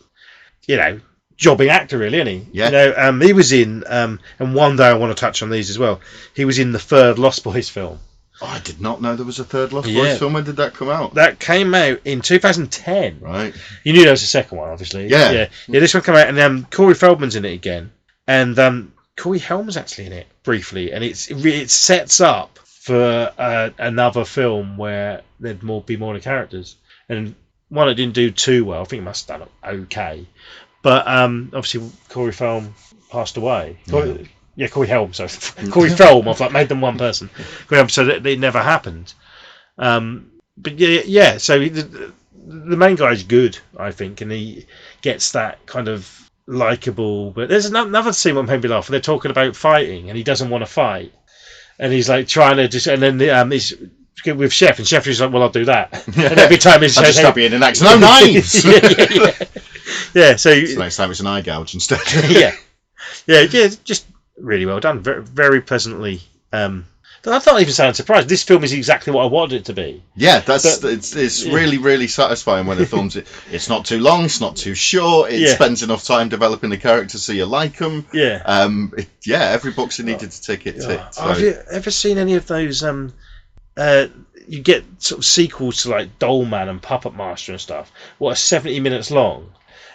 jobbing actor, really, isn't he? Yeah. He was in, and one day I want to touch on these as well. He was in the third Lost Boys film. Oh, I did not know there was a third Lost Boys film. When did that come out? That came out in 2010. Right. You knew there was a second one, obviously. Yeah. Yeah. This one came out, and Corey Feldman's in it again, and Corey Helm's actually in it briefly, and it sets up for another film where there'd be more of the characters, and one that didn't do too well. I think it must have done okay. But obviously Corey Feldman passed away. Corey Helm. So Corey Feldman. I've made them one person. So that it never happened. But yeah. So the main guy's good, I think, and he gets that kind of likable. But there's another scene that made me laugh. They're talking about fighting, and he doesn't want to fight, and he's like trying to just. And then he's with Chef, and Chef is like, "Well, I'll do that." And every time he's just stop being an axe. No knives. Yeah, so next time it's an eye gouge instead. yeah, just really well done. Very, very pleasantly. I'm not even sound surprised. This film is exactly what I wanted it to be. Yeah, it's really, really satisfying when a film's. It's not too long. It's not too short. It spends enough time developing the characters so you like them. Yeah. Every box it needed to tick it ticked. So. Have you ever seen any of those? You get sort of sequels to like Doll Man and Puppet Master and stuff. What are 70 minutes long?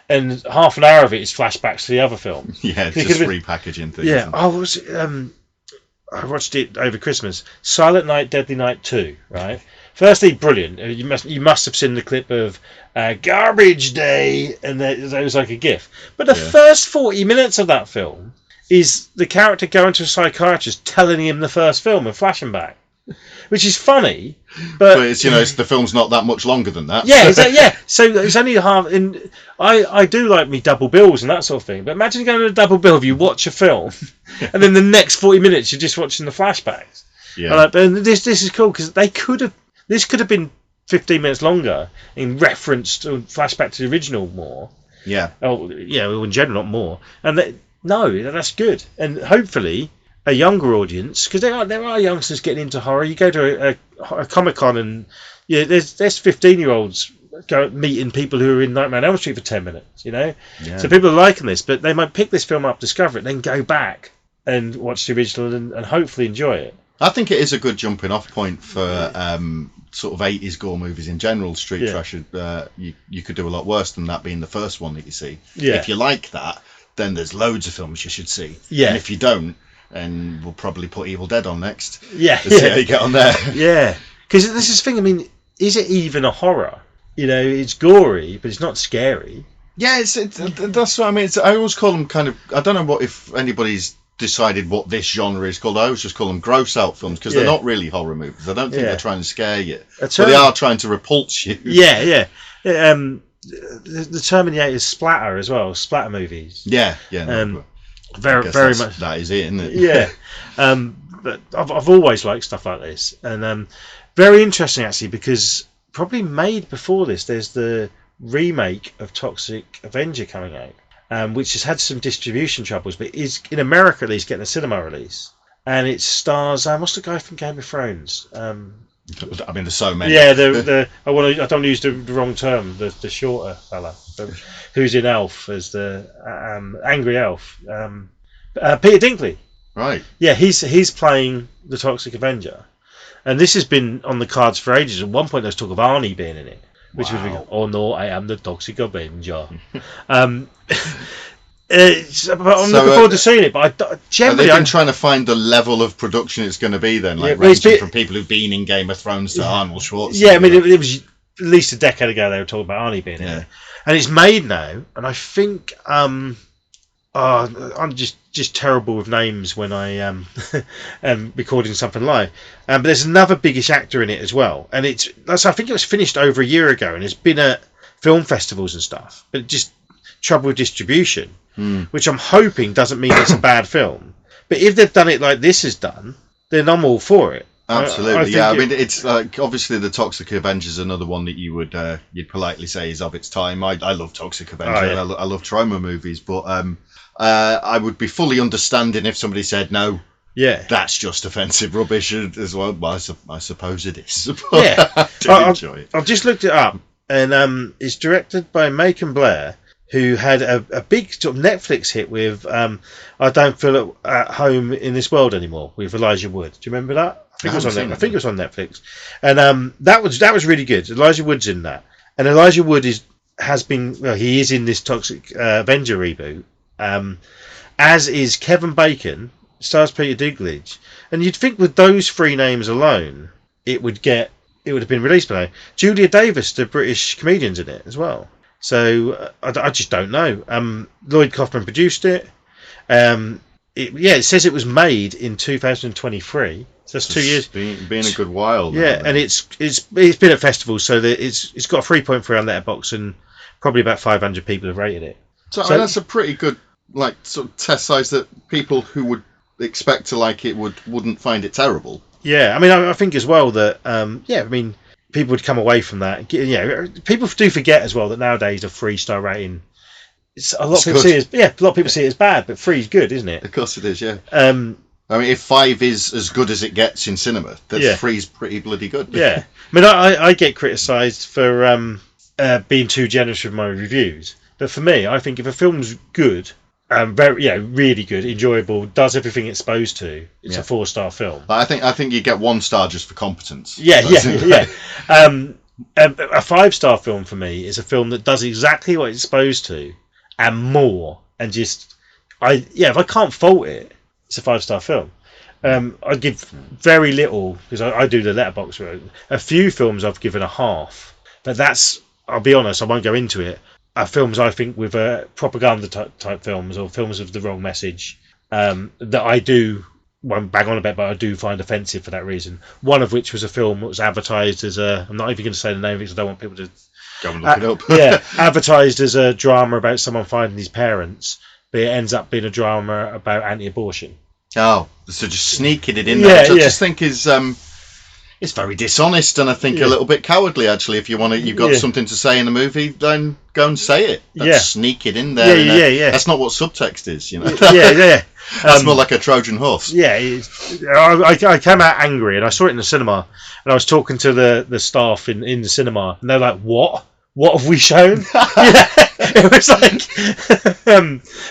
And half an hour of it is flashbacks to the other film. Yeah, just repackaging things. Yeah, I watched it over Christmas. Silent Night, Deadly Night 2, right? Firstly, brilliant. You must have seen the clip of Garbage Day, and that was like a gif. But the first 40 minutes of that film is the character going to a psychiatrist telling him the first film and flashing back. Which is funny, but it's the film's not that much longer than that. Yeah, So it's only half. And I do like me double bills and that sort of thing. But imagine going to a double bill if you watch a film, and then the next 40 minutes you're just watching the flashbacks. Yeah. And this is cool because this could have been 15 minutes longer in reference to flashback to the original more. Yeah. Oh yeah, well, in general not more. And that's good. And hopefully a younger audience, because there are youngsters getting into horror. You go to a Comic-Con and there's 15-year-olds meeting people who are in Nightmare on Elm Street for 10 minutes, Yeah. So people are liking this, but they might pick this film up, discover it, then go back and watch the original and hopefully enjoy it. I think it is a good jumping off point for sort of 80s gore movies in general. Street trash, you could do a lot worse than that being the first one that you see. Yeah. If you like that, then there's loads of films you should see. Yeah. And if you don't, and we'll probably put Evil Dead on next. Yeah. See how you get on there. Yeah. Because this is the thing, I mean, is it even a horror? It's gory, but it's not scary. Yeah, that's what I mean. I always call them kind of, I don't know if anybody's decided what this genre is called. I always just call them gross out films because they're not really horror movies. I don't think they're trying to scare you. But they are trying to repulse you. Yeah. The Terminator splatter as well, splatter movies. Yeah. Very much. That is it, isn't it? Yeah. But I've always liked stuff like this, and very interesting actually because probably made before this. There's the remake of Toxic Avenger coming out, which has had some distribution troubles, but is in America at least getting a cinema release, and it stars what's the guy from Game of Thrones? I mean, there's so many. Yeah, I don't want to use the wrong term. The shorter fella, who's in Elf as the angry elf, Peter Dinklage. Right. Yeah, he's playing the Toxic Avenger, and this has been on the cards for ages. At one point, there was talk of Arnie being in it, which was oh no, I am the Toxic Avenger. But I'm looking forward to seeing it. But generally, they've been trying to find the level of production it's going to be then, ranging from people who've been in Game of Thrones to Arnold Schwarzenegger. Yeah, I mean, it was at least a decade ago they were talking about Arnie being in it, and it's made now. And I think I'm just terrible with names when I am recording something live. But there's another biggish actor in it as well, and I think it was finished over a year ago, and it's been at film festivals and stuff. But just trouble with distribution, which I'm hoping doesn't mean it's a bad film. But if they've done it like this is done, then I'm all for it. Absolutely, I mean, it's like obviously the Toxic Avenger is another one that you'd politely say is of its time. I love Toxic Avenger. I love trauma movies, but I would be fully understanding if somebody said no. Yeah, that's just offensive rubbish as well. Well, I suppose it is. Yeah, I do enjoy it. I've just looked it up, and it's directed by Macon Blair, who had a big sort of Netflix hit with "I Don't Feel at Home in This World Anymore" with Elijah Wood. Do you remember that? I think it was on Netflix, and that was really good. Elijah Wood's in that, and Elijah Wood he is in this Toxic Avenger reboot, as is Kevin Bacon, stars Peter Dinklage, and you'd think with those three names alone, it would have been released by now. Julia Davis, the British comedian's in it as well. So I just don't know. Lloyd Kaufman produced it. It says it was made in 2023. So that's 2 years. Been a good while. Yeah, and it's been at festivals, so that it's got a 3.3 on Letterboxd, and probably about 500 people have rated it. So I mean, that's a pretty good sort of test size that people who would expect to like it wouldn't find it terrible. Yeah, I mean, I think as well that I mean, people would come away from that. Yeah, people do forget as well that nowadays a 3-star rating. A lot of people see it as bad, but 3 is good, isn't it? Of course it is, yeah. I mean, if 5 is as good as it gets in cinema, then 3 is pretty bloody good. Yeah, I mean, I get criticised for being too generous with my reviews, but for me, I think if a film's good, really good, enjoyable, does everything it's supposed to, it's a 4-star film. I think you get 1 star just for competence. Yeah. A 5-star film for me is a film that does exactly what it's supposed to, and more, and just if I can't fault it, it's a 5-star film. I give very little because I do the letterbox route. A few films I've given a half, but I'll be honest, I won't go into it. Are films I think with propaganda type films or films with the wrong message that I won't bang on about, but I do find offensive for that reason. One of which was a film that was advertised as I'm not even going to say the name because I don't want people to go and look it up. Advertised as a drama about someone finding his parents, but it ends up being a drama about anti-abortion. Oh, so just sneaking it in there, which I just think is it's very dishonest, and I think a little bit cowardly actually. If you've got something to say in a movie, then go and say it. Sneak it in there. That's not what subtext is, you know. That's more like a Trojan horse. Yeah, I came out angry, and I saw it in the cinema, and I was talking to the staff in the cinema, and they're like, "What? What have we shown?" It was like,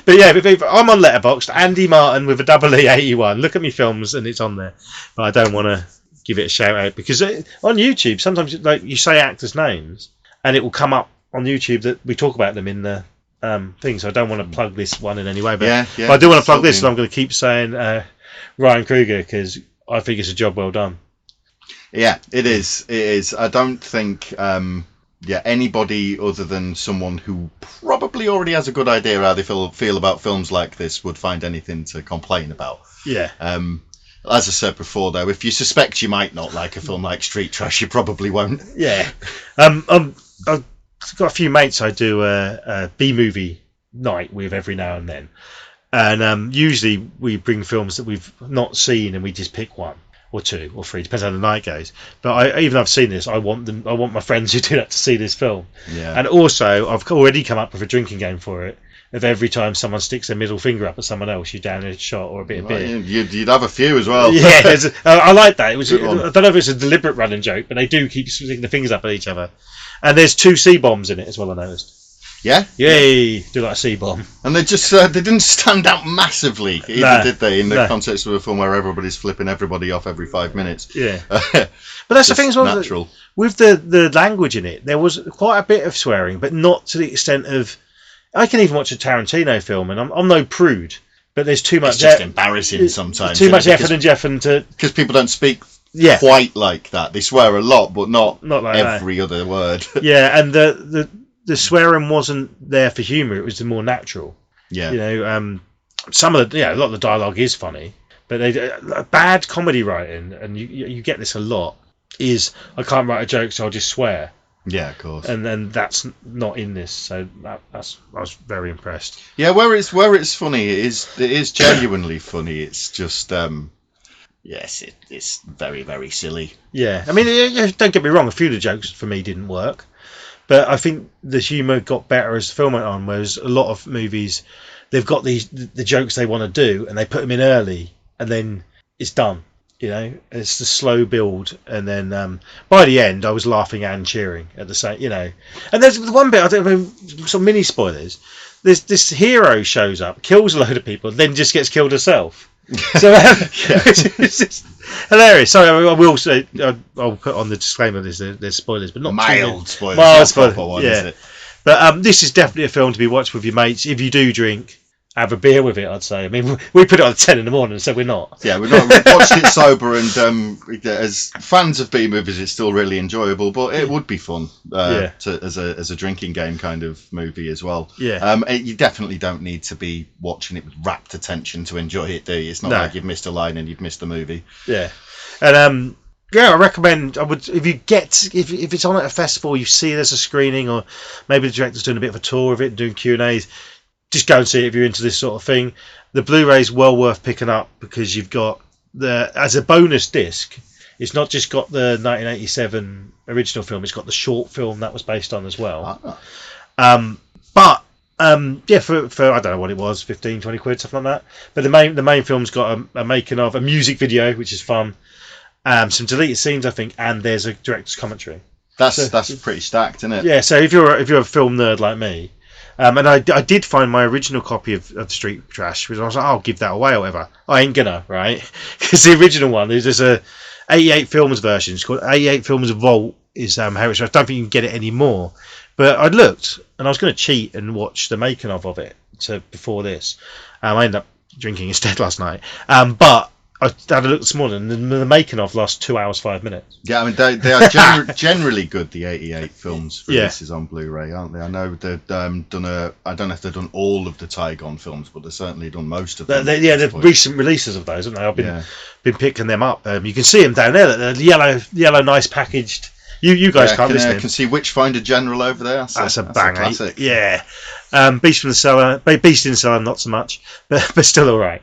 but I'm on Letterboxd, Andy Martin with a EE81. Look at me films, and it's on there, but I don't want to give it a shout out because on YouTube sometimes you say actors' names, and it will come up on YouTube that we talk about them in the thing. So I don't want to plug this one in any way, but I do want to plug this, and I'm going to keep saying Ryan Kruger because I think it's a job well done. Yeah, it is. It is. I don't think anybody other than someone who probably already has a good idea how they feel about films like this would find anything to complain about. Yeah. As I said before, though, if you suspect you might not like a film like Street Trash, you probably won't. Yeah. I've got a few mates I do a B-movie night with every now and then. And usually we bring films that we've not seen and we just pick one or 2 or 3, depends how the night goes. But even though I've seen this, I want my friends who do that to see this film. Yeah. And also, I've already come up with a drinking game for it. Of every time someone sticks their middle finger up at someone else, you down a shot or a bit of beer. You'd have a few as well. Yeah, I like that. I don't know if it's a deliberate running joke, but they do keep sticking the fingers up at each other. And there's 2 C-bombs in it as well, I noticed. Yeah? Yay! Do like a C-bomb. And they just they didn't stand out massively either, did they? In the context of a film where everybody's flipping everybody off every 5 minutes. Yeah. But that's the thing as well. Natural. With the language in it, there was quite a bit of swearing, but not to the extent of... I can even watch a Tarantino film, and I'm no prude, but there's too much... It's just embarrassing sometimes. Too much effort and Jeffin to... Because people don't speak quite like that. They swear a lot, but not like every other word. Yeah, and the swearing wasn't there for humour, it was more natural. Yeah. You know, some of the a lot of the dialogue is funny, but bad comedy writing, and you get this a lot. Is I can't write a joke, so I'll just swear. Yeah, of course. And then that's not in this, so that's I was very impressed. Yeah, where it's funny, it is genuinely funny. It's just yes, it's very, very silly. Yeah, I mean, don't get me wrong, a few of the jokes for me didn't work, but I think the humour got better as the film went on. Whereas a lot of movies, they've got the jokes they want to do, and they put them in early, and then it's done. You know, it's the slow build, and then by the end, I was laughing and cheering at the same. You know, and there's one bit I don't know, some mini spoilers. This hero shows up, kills a load of people, then just gets killed herself. So it's just hilarious. Sorry, I will say I'll put on the disclaimer. There's spoilers, but not mild spoilers. Mild spoilers, one, yeah. is it? But this is definitely a film to be watched with your mates. If you do drink, have a beer with it, I'd say. I mean, we put it on at 10 in the morning, so we're not. Yeah, we've watched it sober, and as fans of B movies, it's still really enjoyable. But it would be fun as a drinking game kind of movie as well. Yeah. You definitely don't need to be watching it with rapt attention to enjoy it, do you? It's not like you've missed a line and you've missed the movie. Yeah, and yeah, I recommend. I would if it's on at a festival, you see there's a screening, or maybe the director's doing a bit of a tour of it, doing Q&As. Just go and see it if you're into this sort of thing. The Blu-ray's well worth picking up because you've got as a bonus disc. It's not just got the 1987 original film; it's got the short film that was based on as well. For I don't know what it was, 15, 20 quid, something like that. But the main film's got a making of, a music video, which is fun. Some deleted scenes, I think, and there's a director's commentary. That's pretty stacked, isn't it? Yeah. So if you're a film nerd like me. And I did find my original copy of Street Trash, which I was like, I'll give that away or whatever. I ain't gonna, right? Because the original one, there's a 88 Films version. It's called 88 Films Vault. Is how it's. I don't think you can get it anymore. But I looked, and I was going to cheat and watch the making of it before this. I ended up drinking instead last night. But I had a look this morning, and the making of lasts 2 hours 5 minutes. Yeah, I mean they are generally good. The 88 films releases on Blu-ray, aren't they? I know they've done I don't know if they've done all of the Tygon films, but they've certainly done most of them. The recent releases of those, haven't they? I've been picking them up. You can see them down there. They're yellow, nice packaged. You guys can't listen. I can see Witchfinder General over there. That's a banger. Classic. Yeah. Beast from the Cellar. Beast in the Cellar, not so much, but still all right.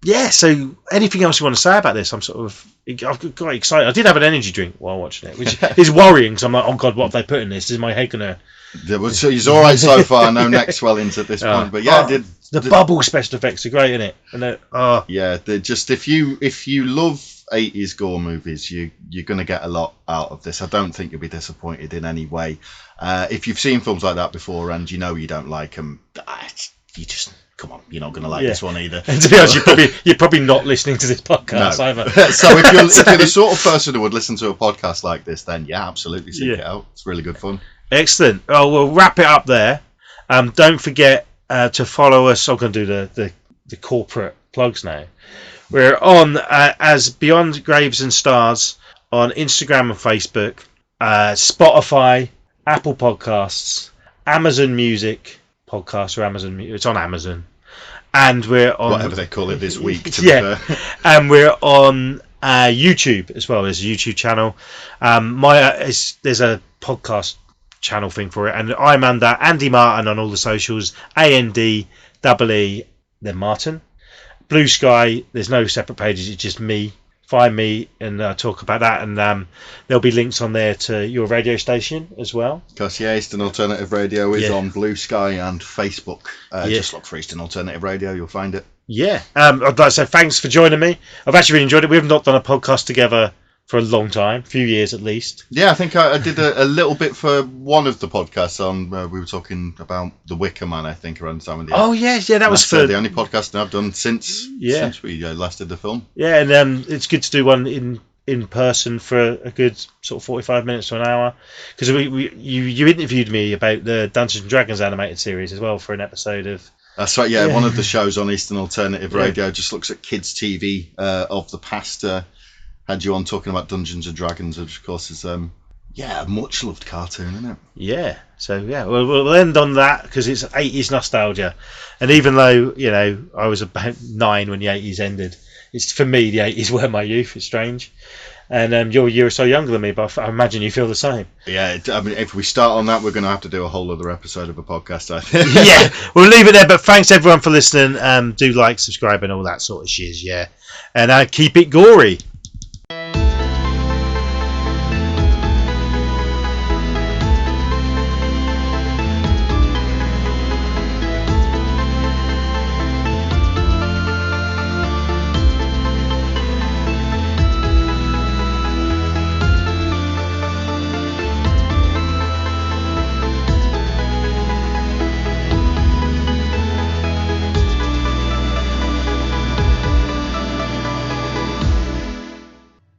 Yeah, so anything else you want to say about this? I've got excited. I did have an energy drink while watching it, which is worrying because I'm like, oh God, what have they put in this? Is my head going to... So he's all right so far. No neck swellings at this point. But yeah, the bubble special effects are great, isn't it? And yeah, they're just if you love 80s gore movies, you're going to get a lot out of this. I don't think you'll be disappointed in any way. If you've seen films like that before and you know you don't like them, you just... Come on, you're not going to like this one either. And to be honest, you're probably not listening to this podcast either. So if you're the sort of person who would listen to a podcast like this, then yeah, absolutely seek it out. It's really good fun. Excellent. Oh, we'll wrap it up there. Don't forget to follow us. I'm going to do the corporate plugs now. We're on as Beyond Graves and Stars on Instagram and Facebook, Spotify, Apple Podcasts, Amazon Music. Podcast or Amazon, it's on Amazon, and we're on whatever they call it this week. To be fair. And we're on YouTube as well. There's a YouTube channel. There's a podcast channel thing for it, and I'm under Andy Martin on all the socials. ANDEE, then Martin. Blue Sky. There's no separate pages. It's just me. Find me and talk about that, and there'll be links on there to your radio station as well. Because Eastern Alternative Radio is on Blue Sky and Facebook. Just look for Eastern Alternative Radio, you'll find it. Yeah, I'd like to say thanks for joining me. I've actually really enjoyed it. We have not done a podcast together for a long time, a few years at least. Yeah, I think I did a little bit for one of the podcasts on. We were talking about The Wicker Man, I think, around the time of the. Oh yes, that was for the only podcast I've done since we last did the film. Yeah, and it's good to do one in person for a good sort of 45 minutes to an hour, because you interviewed me about the Dungeons and Dragons animated series as well for an episode of. That's right. Yeah, one of the shows on Eastern Alternative Radio just looks at kids' TV of the past. Had you on talking about Dungeons and Dragons, which of course is Yeah, a much loved cartoon, isn't it? Yeah. So yeah, we'll end on that because it's 80s nostalgia, and even though I was about 9 when the 80s ended, it's for me the 80s were my youth. It's strange, and you're so younger than me, but I imagine you feel the same. Yeah, I mean, if we start on that, we're going to have to do a whole other episode of a podcast, I think. Yeah, we'll leave it there. But thanks everyone for listening. Do like, subscribe, and all that sort of shiz. Yeah, and keep it gory.